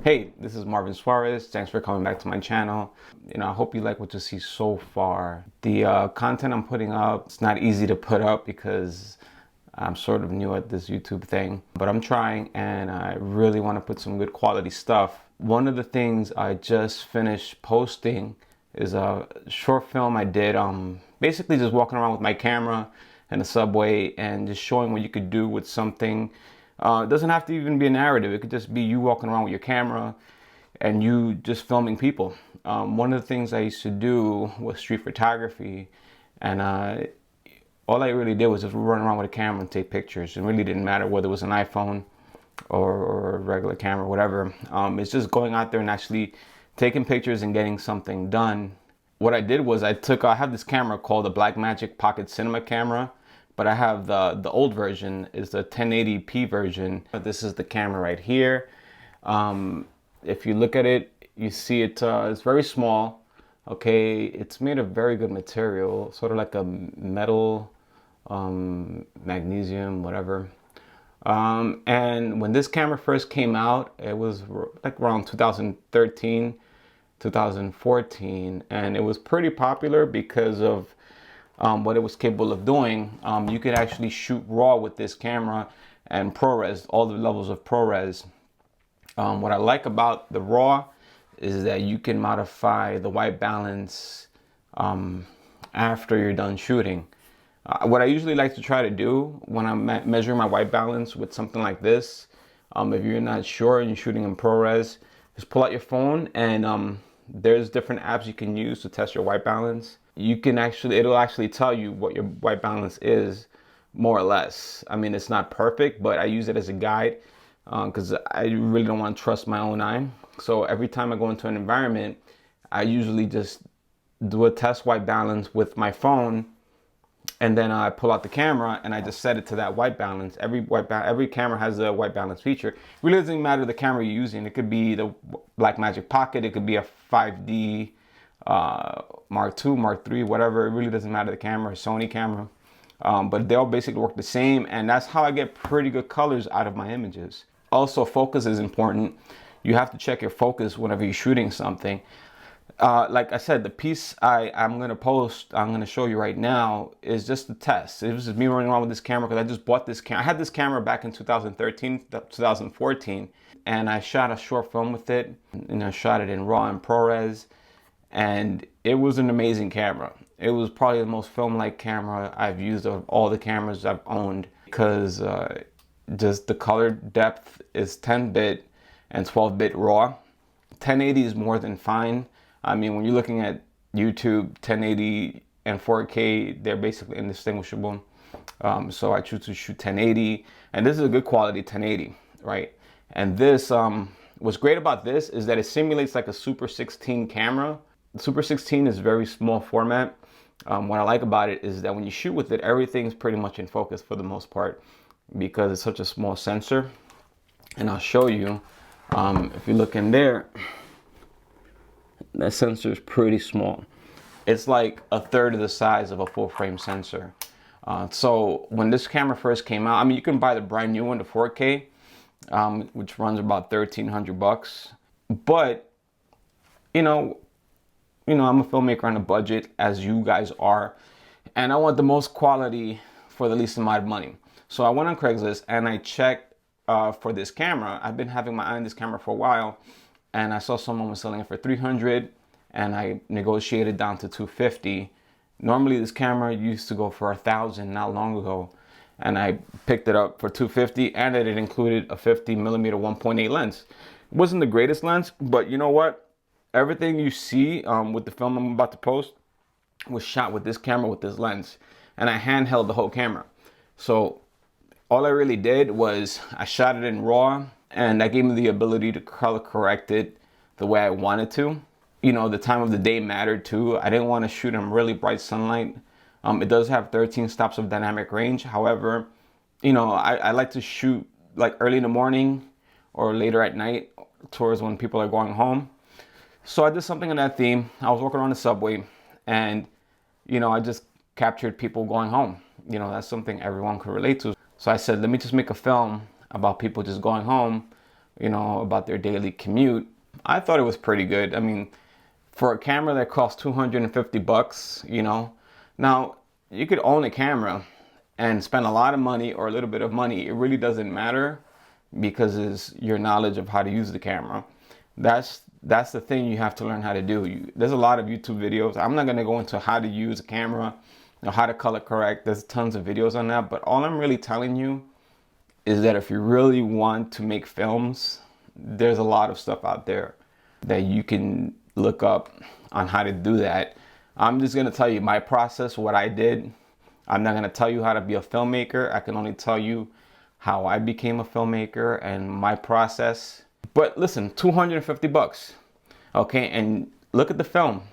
Hey, this is Marvin Suarez. Thanks for coming back to my channel. I hope you like what you see so far. The content I'm putting up, it's not easy to put up because I'm sort of new at this YouTube thing, but I'm trying and I really want to put some good quality stuff. One of the things I just finished posting is a short film I did, basically just walking around with my camera in the subway and just showing what you could do with something. It doesn't have to even be a narrative. It could just be you walking around with your camera and you just filming people. One of the things I used to do was street photography, and all I really did was just run around with a camera and take pictures. It really didn't matter whether it was an iPhone or a regular camera, whatever. It's just going out there and actually taking pictures and getting something done. What I did was I have this camera called the Blackmagic Pocket Cinema Camera, but I have the old version, is the 1080p version. This is the camera right here. If you look at it, you see it's very small. Okay, it's made of very good material, sort of like a metal, magnesium, whatever. And when this camera first came out, it was like around 2013, 2014, and it was pretty popular because of what it was capable of doing. You could actually shoot RAW with this camera and ProRes, all the levels of ProRes. What I like about the RAW is that you can modify the white balance after you're done shooting. What I usually like to try to do when I'm measuring my white balance with something like this, if you're not sure and you're shooting in ProRes, just pull out your phone and there's different apps you can use to test your white balance. It'll actually tell you what your white balance is, more or less. I mean, it's not perfect, but I use it as a guide because I really don't want to trust my own eye. So every time I go into an environment, I usually just do a test white balance with my phone, and then I pull out the camera and I just set it to that white balance. Every camera has a white balance feature. It really doesn't matter the camera you're using. It could be the Blackmagic Pocket, it could be a 5D Mark II, Mark III, whatever. It really doesn't matter the camera, Sony camera. But they all basically work the same, and that's how I get pretty good colors out of my images. Also, focus is important. You have to check your focus whenever you're shooting something. Like I said, the piece I'm going to show you right now is just a test. It was just me running around with this camera because I just bought this camera. I had this camera back in 2013, 2014, and I shot a short film with it. Shot it in RAW and ProRes, and it was an amazing camera. It was probably the most film-like camera I've used of all the cameras I've owned because just the color depth is 10-bit and 12-bit RAW. 1080 is more than fine. I mean, when you're looking at YouTube, 1080 and 4K, they're basically indistinguishable. So I choose to shoot 1080, and this is a good quality 1080, right? And this, what's great about this is that it simulates like a Super 16 camera. The Super 16 is very small format. What I like about it is that when you shoot with it, everything's pretty much in focus for the most part because it's such a small sensor. And I'll show you, if you look in there, that sensor is pretty small. It's like a third of the size of a full frame sensor. So when this camera first came out, I mean, you can buy the brand new one, the 4K, which runs about $1,300. But, I'm a filmmaker on a budget, as you guys are, and I want the most quality for the least amount of money. So I went on Craigslist and I checked for this camera. I've been having my eye on this camera for a while, and I saw someone was selling it for $300, and I negotiated down to $250. Normally this camera used to go for $1,000 not long ago, and I picked it up for $250, and it included a 50mm 1.8 lens. It wasn't the greatest lens, but you know what? Everything you see with the film I'm about to post was shot with this camera, with this lens, and I handheld the whole camera. So all I really did was I shot it in RAW, and that gave me the ability to color correct it the way I wanted to. The time of the day mattered too. I didn't want to shoot in really bright sunlight. It does have 13 stops of dynamic range. However, I like to shoot like early in the morning or later at night towards when people are going home. So I did something on that theme. I was walking around the subway and, I just captured people going home. That's something everyone could relate to. So I said, let me just make a film about people just going home you know, about their daily commute, I thought it was pretty good. I mean, for a camera that costs 250 bucks, you know, now you could own a camera and spend a lot of money or a little bit of money. It really doesn't matter because it's your knowledge of how to use the camera. That's the thing you have to learn how to do. There's a lot of YouTube videos. I'm not going to go into how to use a camera, you know, how to color correct. There's tons of videos on that. But all I'm really telling you is that if you really want to make films, there's a lot of stuff out there that you can look up on how to do that. I'm just going to tell you my process, what I did. I'm not going to tell you how to be a filmmaker. I can only tell you how I became a filmmaker and my process. But listen, 250 bucks. Okay, and look at the film.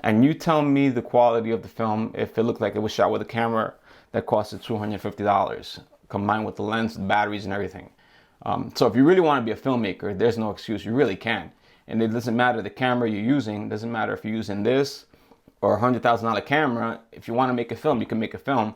And you tell me the quality of the film if it looked like it was shot with a camera that costed $250, combined with the lens, the batteries, and everything. So if you really want to be a filmmaker, there's no excuse. You really can. And it doesn't matter the camera you're using. It doesn't matter if you're using this or a $100,000 camera. If you want to make a film, you can make a film.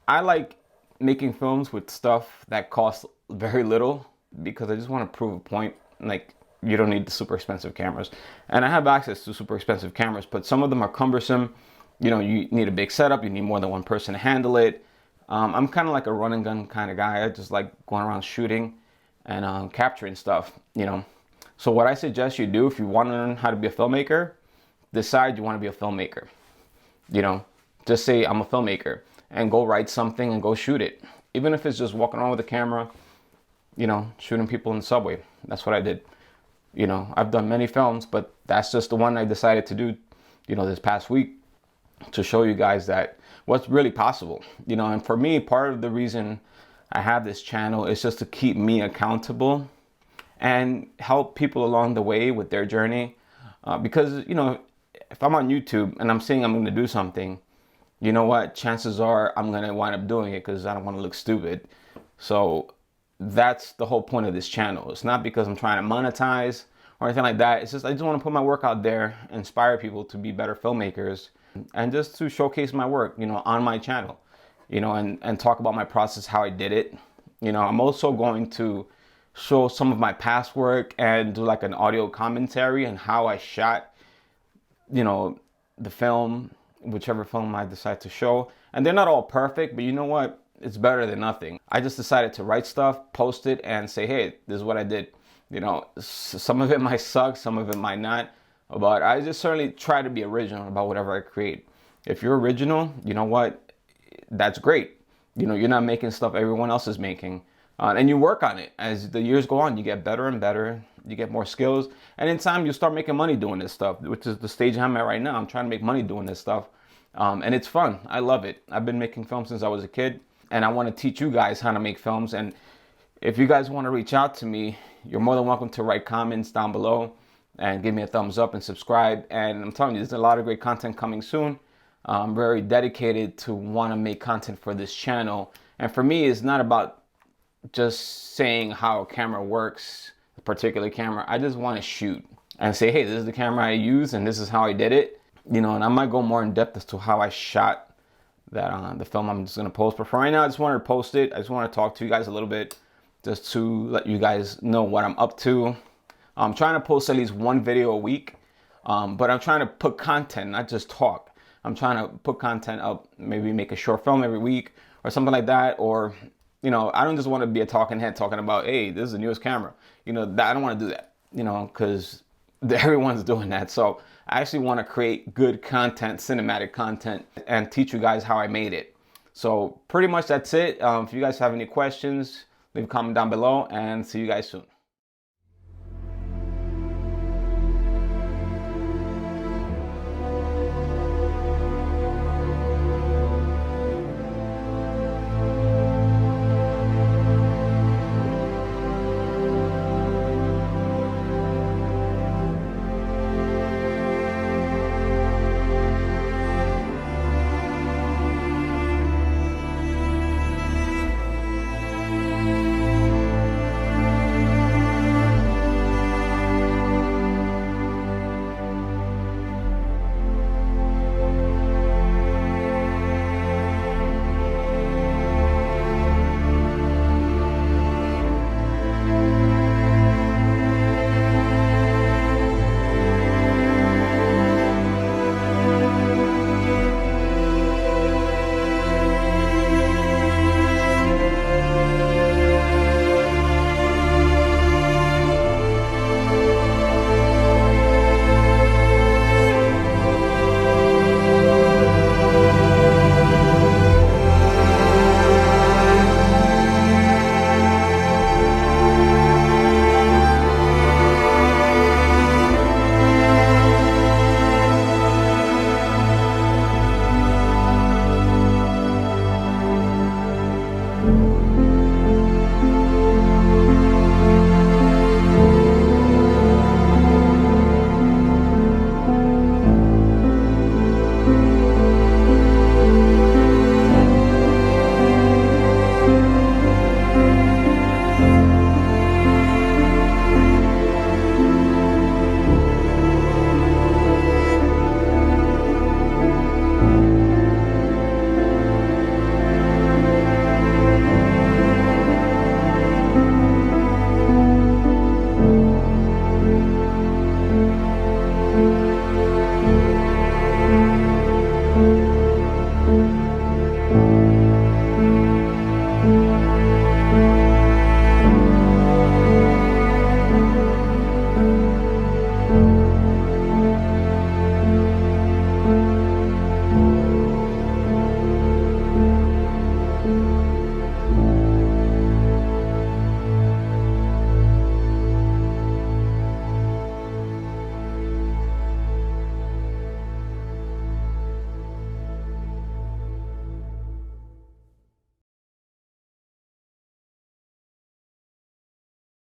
I like making films with stuff that costs very little because I just want to prove a point. Like, you don't need the super expensive cameras. And I have access to super expensive cameras, but some of them are cumbersome. You know, you need a big setup. You need more than one person to handle it. I'm kind of like a run and gun kind of guy. I just like going around shooting and capturing stuff, you know. So what I suggest you do if you want to learn how to be a filmmaker, decide you want to be a filmmaker. You know, just say I'm a filmmaker and go write something and go shoot it. Even if it's just walking around with a camera, you know, shooting people in the subway. That's what I did. You know, I've done many films, but that's just the one I decided to do, you know, this past week to show you guys that what's really possible, you know. And for me, part of the reason I have this channel is just to keep me accountable and help people along the way with their journey. Because, you know, if I'm on YouTube and I'm saying I'm going to do something, you know what, chances are I'm going to wind up doing it because I don't want to look stupid. So that's the whole point of this channel. It's not because I'm trying to monetize or anything like that. It's just I just want to put my work out there, inspire people to be better filmmakers, and just to showcase my work, you know, on my channel, you know, and talk about my process, how I did it. You know, I'm also going to show some of my past work and do like an audio commentary and how I shot, you know, the film, whichever film I decide to show. And they're not all perfect, but you know what? It's better than nothing. I just decided to write stuff, post it, and say, hey, this is what I did. You know, some of it might suck, some of it might not, but I just certainly try to be original about whatever I create. If you're original, you know what? That's great. You know, you're not making stuff everyone else is making. And you work on it. As the years go on, you get better and better. You get more skills. And in time, you start making money doing this stuff, which is the stage I'm at right now. I'm trying to make money doing this stuff. And it's fun. I love it. I've been making films since I was a kid. And I want to teach you guys how to make films. And if you guys want to reach out to me, you're more than welcome to write comments down below and give me a thumbs up and subscribe. And I'm telling you, there's a lot of great content coming soon. I'm very dedicated to want to make content for this channel. And for me, it's not about just saying how a camera works, a particular camera. I just want to shoot and say, hey, this is the camera I use and this is how I did it. You know, and I might go more in depth as to how I shot that the film I'm just going to post. But for right now, I just wanted to post it. I just want to talk to you guys a little bit just to let you guys know what I'm up to. I'm trying to post at least one video a week, but I'm trying to put content, not just talk. I'm trying to put content up, maybe make a short film every week or something like that. Or, you know, I don't just want to be a talking head talking about, hey, this is the newest camera. You know, I don't want to do that, you know, because everyone's doing that. So I actually want to create good content, cinematic content, and teach you guys how I made it. So pretty much that's it. If you guys have any questions, leave a comment down below and see you guys soon.